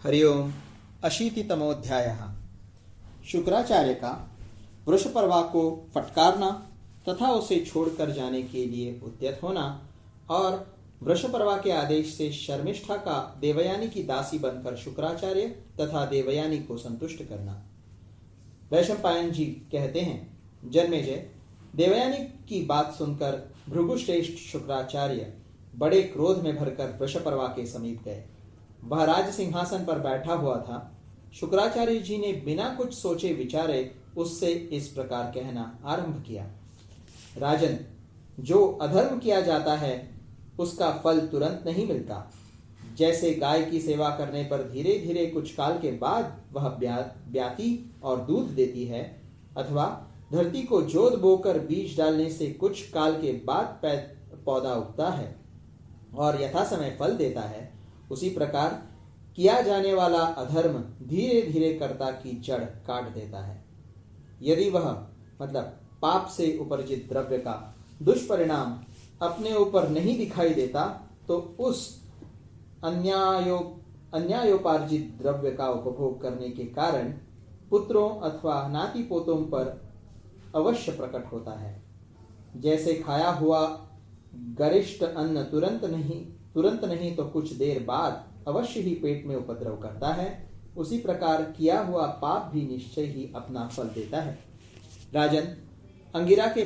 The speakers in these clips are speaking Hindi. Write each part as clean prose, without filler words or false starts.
हरिओम। अशीतितमोऽध्यायः। शुक्राचार्य का वृषपर्वा को फटकारना तथा उसे छोड़कर जाने के लिए उद्यत होना और वृषपर्वा के आदेश से शर्मिष्ठा का देवयानी की दासी बनकर शुक्राचार्य तथा देवयानी को संतुष्ट करना। वैशंपायन जी कहते हैं, जन्मेजय, देवयानी की बात सुनकर भृगुश्रेष्ठ शुक्राचार्य बड़े क्रोध में भरकर वृषपर्वा के समीप गए। वह राज सिंहासन पर बैठा हुआ था। शुक्राचार्य जी ने बिना कुछ सोचे विचारे उससे इस प्रकार कहना आरंभ किया। राजन, जो अधर्म किया जाता है उसका फल तुरंत नहीं मिलता। जैसे गाय की सेवा करने पर धीरे धीरे कुछ काल के बाद वह ब्याती और दूध देती है, अथवा धरती को जोत बोकर बीज डालने से कुछ काल के बाद पौधा उगता है और यथा समय फल देता है, उसी प्रकार किया जाने वाला अधर्म धीरे धीरे कर्ता की जड़ काट देता है। यदि वह पाप से उपार्जित द्रव्य का दुष्परिणाम अपने ऊपर नहीं दिखाई देता तो उस अन्यायोपार्जित द्रव्य का उपभोग करने के कारण पुत्रों अथवा नाती पोतों पर अवश्य प्रकट होता है। जैसे खाया हुआ गरिष्ठ अन्न तुरंत नहीं तो कुछ देर बाद अवश्य ही पेट में उपद्रव करता है, उसी प्रकार किया हुआ पाप भी निश्चय ही अपना फल देता है। राजन, अंगिरा के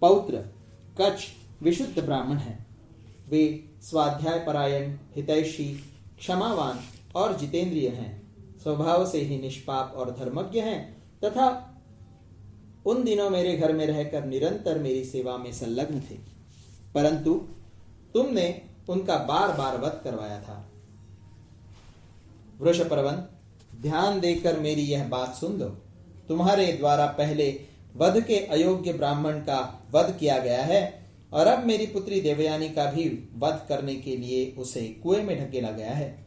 पौत्र कच्छ विशुद्ध ब्राह्मण हैं। वे स्वाध्याय परायण, हितैषी, क्षमावान और जितेंद्रिय हैं। स्वभाव से ही निष्पाप और धर्मज्ञ हैं तथा उन दिनों मेरे घर में रहकर निरंतर मेरी सेवा में संलग्न थे, परंतु तुमने उनका बार बार वध करवाया था। वृषपर्वन, ध्यान देकर मेरी यह बात सुन लो। तुम्हारे द्वारा पहले वध के अयोग्य ब्राह्मण का वध किया गया है और अब मेरी पुत्री देवयानी का भी वध करने के लिए उसे कुएं में ढकेला गया है।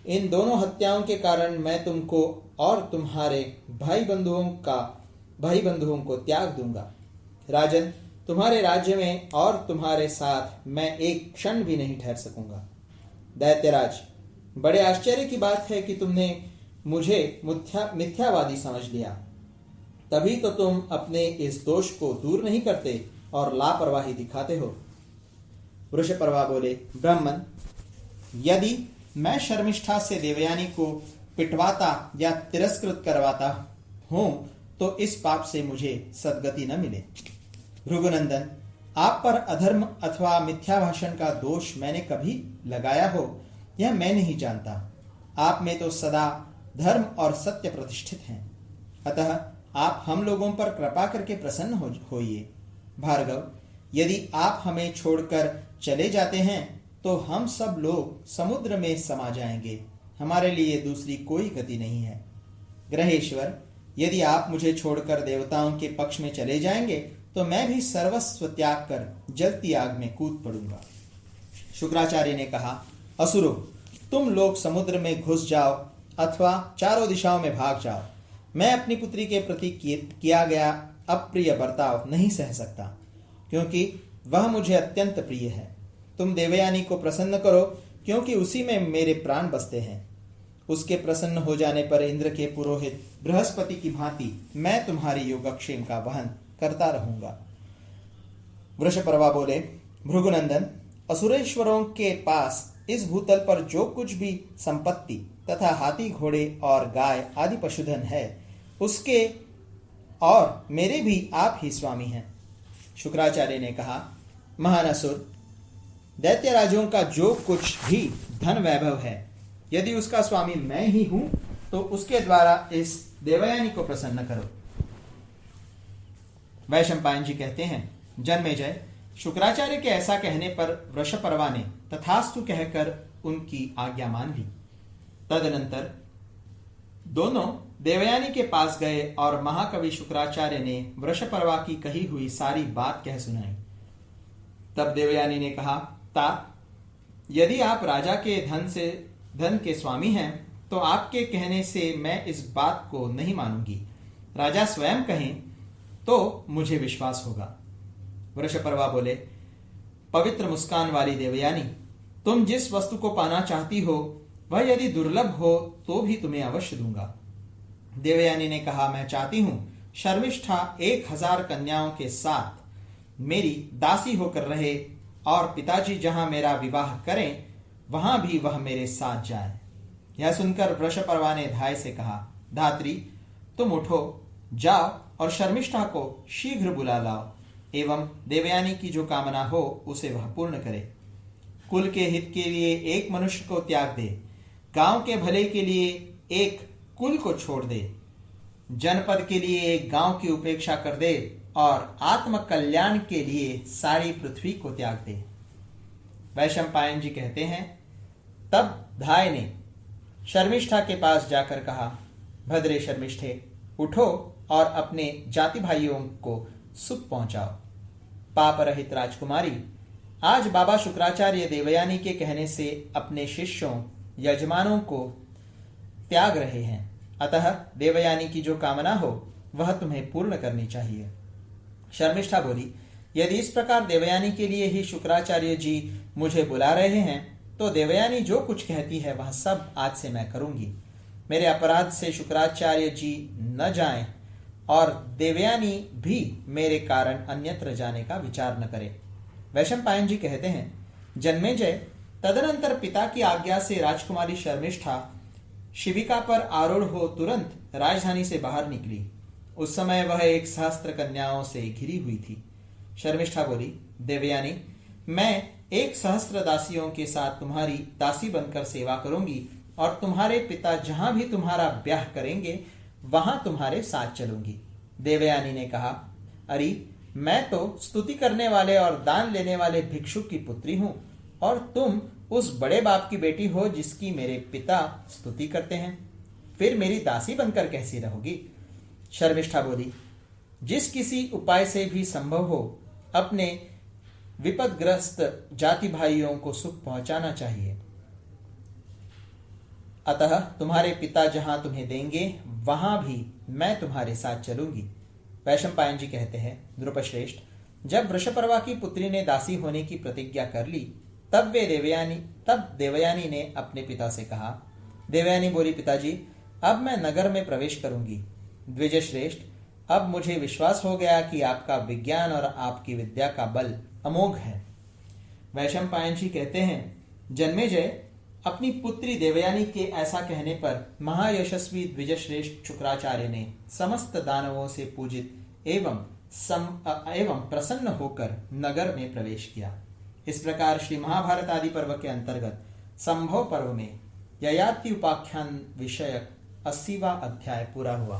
इन दोनों हत्याओं के कारण मैं तुमको और तुम्हारे भाई बंधुओं को त्याग दूंगा। राजन, तुम्हारे राज्य में और तुम्हारे साथ मैं एक क्षण भी नहीं ठहर सकूंगा। दैत्यराज, बड़े आश्चर्य की बात है कि तुमने मुझे मिथ्यावादी समझ लिया। तभी तो तुम अपने इस दोष को दूर नहीं करते और लापरवाही दिखाते हो। वृषपर्वा बोले, ब्राह्मण, यदि मैं शर्मिष्ठा से देवयानी को पिटवाता या तिरस्कृत करवाता हूं तो इस पाप से मुझे सद्गति न मिले। भृगुनंदन, आप पर अधर्म अथवा मिथ्या भाषण का दोष मैंने कभी लगाया हो यह मैं नहीं जानता। आप में तो सदा धर्म और सत्य प्रतिष्ठित हैं, अतः आप हम लोगों पर कृपा करके प्रसन्न होइए। भार्गव, यदि आप हमें छोड़कर चले जाते हैं तो हम सब लोग समुद्र में समा जाएंगे। हमारे लिए दूसरी कोई गति नहीं है। ग्रहेश्वर, यदि आप मुझे छोड़कर देवताओं के पक्ष में चले जाएंगे तो मैं भी सर्वस्व त्याग कर जलती आग में कूद पड़ूंगा। शुक्राचार्य ने कहा, असुरों, तुम लोग समुद्र में घुस जाओ अथवा चारों दिशाओं में भाग जाओ। मैं अपनी पुत्री के प्रति किया गया अप्रिय बर्ताव नहीं सह सकता, क्योंकि वह मुझे अत्यंत प्रिय है। तुम देवयानी को प्रसन्न करो, क्योंकि उसी में मेरे प्राण बसते हैं। उसके प्रसन्न हो जाने पर इंद्र के पुरोहित बृहस्पति की भांति मैं तुम्हारी योगक्षेम का वहन करता रहूंगा। वृषपर्वा बोले, भृगुनंदन, असुरेश्वरों के पास इस भूतल पर जो कुछ भी संपत्ति तथा हाथी, घोड़े और गाय आदि पशुधन है, उसके और मेरे भी आप ही स्वामी हैं। शुक्राचार्य ने कहा, महान असुर, दैत्यराजों का जो कुछ भी धन वैभव है, यदि उसका स्वामी मैं ही हूं तो उसके द्वारा इस देवयानी को प्रसन्न करो। वैशंपायन जी कहते हैं, जन्मेजय, शुक्राचार्य के ऐसा कहने पर वृषपर्वा ने तथास्तु कहकर उनकी आज्ञा मान ली। तदनंतर दोनों देवयानी के पास गए और महाकवि शुक्राचार्य ने वृषपर्वा की कही हुई सारी बात कह सुनाई। तब देवयानी ने कहा, तात, यदि आप राजा के धन के स्वामी हैं तो आपके कहने से मैं इस बात को नहीं मानूंगी। राजा स्वयं कहें तो मुझे विश्वास होगा। वृषपर्वा बोले, पवित्र मुस्कान वाली देवयानी, तुम जिस वस्तु को पाना चाहती हो वह यदि दुर्लभ हो तो भी तुम्हें अवश्य दूंगा। देवयानी ने कहा, मैं चाहती हूं शर्मिष्ठा 1000 कन्याओं के साथ मेरी दासी होकर रहे और पिताजी जहां मेरा विवाह करें वहां भी वह मेरे साथ जाए। यह सुनकर वृषपर्वा ने धाय से कहा, धात्री तुम उठो, जाओ और शर्मिष्ठा को शीघ्र बुला लाओ एवं देवयानी की जो कामना हो उसे वह पूर्ण करे। कुल के हित के लिए एक मनुष्य को त्याग दे, गांव के भले के लिए एक कुल को छोड़ दे, जनपद के लिए एक गांव की उपेक्षा कर दे और आत्म कल्याण के लिए सारी पृथ्वी को त्याग दे। वैशंपायन जी कहते हैं, तब धाय ने शर्मिष्ठा के पास जाकर कहा, भद्रे शर्मिष्ठे, उठो और अपने जाति भाइयों को सुख पहुंचाओ। पाप रहित राजकुमारी, आज बाबा शुक्राचार्य देवयानी के कहने से अपने शिष्यों यजमानों को त्याग रहे हैं, अतः देवयानी की जो कामना हो वह तुम्हें पूर्ण करनी चाहिए। शर्मिष्ठा बोली, यदि इस प्रकार देवयानी के लिए ही शुक्राचार्य जी मुझे बुला रहे हैं तो देवयानी जो कुछ कहती है वह सब आज से मैं करूंगी। मेरे अपराध से शुक्राचार्य जी न जाएं और देवयानी भी मेरे कारण अन्यत्र जाने का विचार न करे। वैशंपायन जी कहते हैं, जन्मेजय, तदनंतर पिता की आज्ञा से राजकुमारी शर्मिष्ठा शिविका पर आरूढ़ हो तुरंत राजधानी से बाहर निकली। उस समय वह 1000 कन्याओं से घिरी हुई थी। शर्मिष्ठा बोली, देवयानी, मैं 1000 दासियों के साथ तुम्हारी दासी बनकर सेवा करूंगी और तुम्हारे पिता जहां भी तुम्हारा ब्याह करेंगे वहां तुम्हारे साथ चलूंगी। देवयानी ने कहा, अरे मैं तो स्तुति करने वाले और दान लेने वाले भिक्षुक की पुत्री हूं और तुम उस बड़े बाप की बेटी हो जिसकी मेरे पिता स्तुति करते हैं, फिर मेरी दासी बनकर कैसी रहोगी। शर्मिष्ठा बोली, जिस किसी उपाय से भी संभव हो अपने विपदग्रस्त जाति भाइयों को सुख पहुंचाना चाहिए, अतः तुम्हारे पिता जहां तुम्हें देंगे वहां भी मैं तुम्हारे साथ चलूंगी। वैशंपायन जी कहते हैं, नृपश्रेष्ठ, जब वृषपर्वा की पुत्री ने दासी होने की प्रतिज्ञा कर ली तब देवयानी ने अपने पिता से कहा। देवयानी बोली, पिताजी, अब मैं नगर में प्रवेश करूंगी। द्विजश्रेष्ठ, अब मुझे विश्वास हो गया कि आपका विज्ञान और आपकी विद्या का बल अमोघ है। वैशंपायन जी कहते हैं, जन्मेजय, अपनी पुत्री देवयानी के ऐसा कहने पर महायशस्वी द्विजश्रेष्ठ शुक्राचार्य ने समस्त दानवों से पूजित एवं प्रसन्न होकर नगर में प्रवेश किया। इस प्रकार श्री महाभारत आदि पर्व के अंतर्गत संभव पर्व में ययाति उपाख्यान विषयक 80वां अध्याय पूरा हुआ।